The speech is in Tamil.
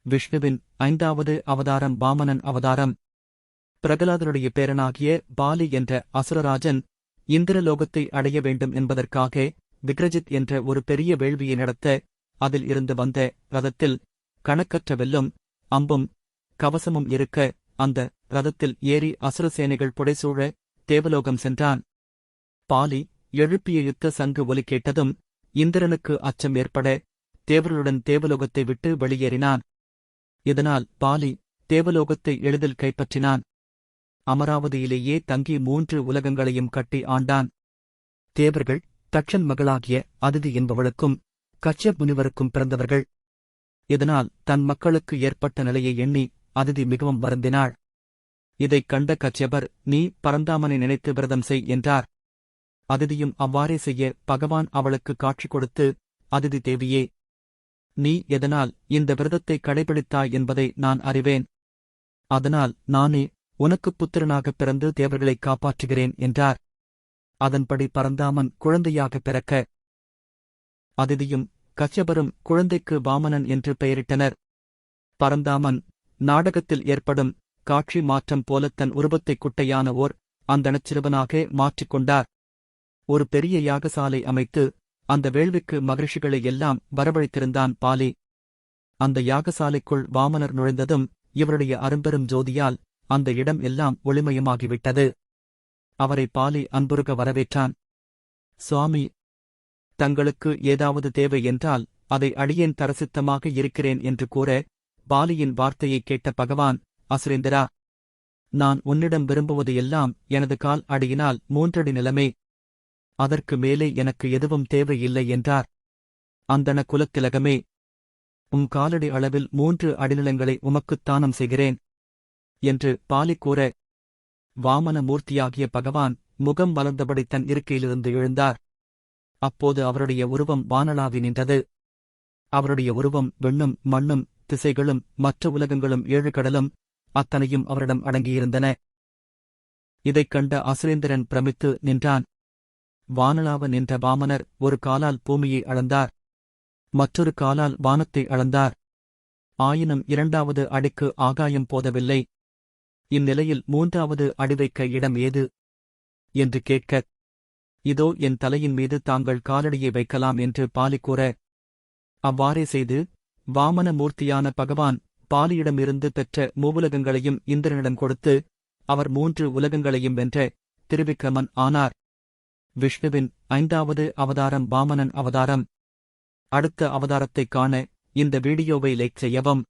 விஷ்ணுவின் 5வது அவதாரம் வாமனன் அவதாரம். பிரகலாதனுடைய பேரனாகிய பாலி என்ற அசுரராஜன் இந்திரலோகத்தை அடைய வேண்டும் என்பதற்காக விக்ரஜித் என்ற ஒரு பெரிய வேள்வியை நடத்த அதில் இருந்து வந்த ரதத்தில் கணக்கற்ற வெல்லும் அம்பும் கவசமும் இருக்க அந்த ரதத்தில் ஏறி அசுரசேனைகள் புடைசூழ தேவலோகம் சென்றான். பாலி எழுப்பிய யுத்த சங்கு ஒலி கேட்டதும் இந்திரனுக்கு அச்சம் ஏற்பட தேவர்களுடன் தேவலோகத்தை விட்டு வெளியேறினான். இதனால் பாலி தேவலோகத்தை எளிதில் கைப்பற்றினான். அமராவதியிலேயே தங்கி 3 உலகங்களையும் கட்டி ஆண்டான். தேவர்கள் தட்சன் மகளாகிய அதிதி என்பவளுக்கும் கச்யப் முனிவருக்கும் பிறந்தவர்கள். இதனால் தன் மக்களுக்கு ஏற்பட்ட நிலையை எண்ணி அதிதி மிகவும் வருந்தினாள். இதைக் கண்ட கச்யபர், நீ பரந்தாமனை நினைத்து விரதம் செய் என்றார். அதிதியும் அவ்வாறே செய்ய பகவான் அவளுக்கு காட்சி கொடுத்து, அதிதி தேவியே, நீ எதனால் இந்த விரதத்தை கடைபிடித்தாய் என்பதை நான் அறிவேன். அதனால் நானே உனக்குப் புத்திரனாகப் பிறந்து தேவர்களைக் காப்பாற்றுகிறேன் என்றார். அதன்படி பரந்தாமன் குழந்தையாகப் பிறக்க அதிதியும் கச்யபரும் குழந்தைக்கு வாமனன் என்று பெயரிட்டனர். பரந்தாமன் நாடகத்தில் ஏற்படும் காட்சி மாற்றம் போல தன் உருவத்தைக் குட்டையான ஓர் அந்தணச் சிறுவனாக மாற்றிக்கொண்டார். ஒரு பெரிய யாகசாலை அமைத்து அந்த வேள்விக்கு மகரிஷிகளை எல்லாம் வரவழைத்திருந்தான் பாலி. அந்த யாகசாலைக்குள் வாமனர் நுழைந்ததும் இவருடைய அரும்பெரும் ஜோதியால் அந்த இடம் எல்லாம் ஒளிமயமாகிவிட்டது. அவரை பாலி அன்புருக வரவேற்றான். சுவாமி, தங்களுக்கு ஏதாவது தேவை என்றால் அதை அடியேன் தரசித்தமாக இருக்கிறேன் என்று கூற, பாலியின் வார்த்தையைக் கேட்ட பகவான், அசுரேந்திரா, நான் உன்னிடம் விரும்புவது எல்லாம் எனது கால் அடியினால் 3 அடி நிலமே. அதற்கு மேலே எனக்கு எதுவும் தேவையில்லை என்றார். அந்தண குலத்திலகமே, காலடி அளவில் 3 அடிநிலங்களை உமக்குத் தானம் செய்கிறேன் என்று பாலி கூற, வாமன மூர்த்தியாகிய பகவான் முகம் மலர்ந்தபடி தன் இருக்கையிலிருந்து எழுந்தார். அப்போது அவருடைய உருவம் வானளாவி நின்றது. அவருடைய உருவம் விண்ணும் மண்ணும் திசைகளும் மற்ற உலகங்களும் 7 கடலும் அத்தனையும் அவரிடம் அடங்கியிருந்தன. இதைக் கண்ட அசுரேந்திரன் பிரமித்து நின்றான். வானளாவ நின்ற வாமனர் ஒரு காலால் பூமியை அளந்தார், மற்றொரு காலால் வானத்தை அளந்தார். ஆயினும் 2வது அடிக்கு ஆகாயம் போதவில்லை. இந்நிலையில் 3வது அடி வைக்க இடம் ஏது என்று கேட்க, இதோ என் தலையின் மீது தாங்கள் காலடியை வைக்கலாம் என்று பாலி கூற, அவ்வாறே செய்து வாமன மூர்த்தியான பகவான் பாலியிடமிருந்து பெற்ற மூவுலகங்களையும் இந்திரனிடம் கொடுத்து அவர் 3 உலகங்களையும் வென்ற திருவிக்கிரமன் ஆனார். விஷ்ணுவின் 5வது அவதாரம் வாமனன் அவதாரம். அடுத்த அவதாரத்தைக் காண இந்த வீடியோவை லைக் செய்யவும்.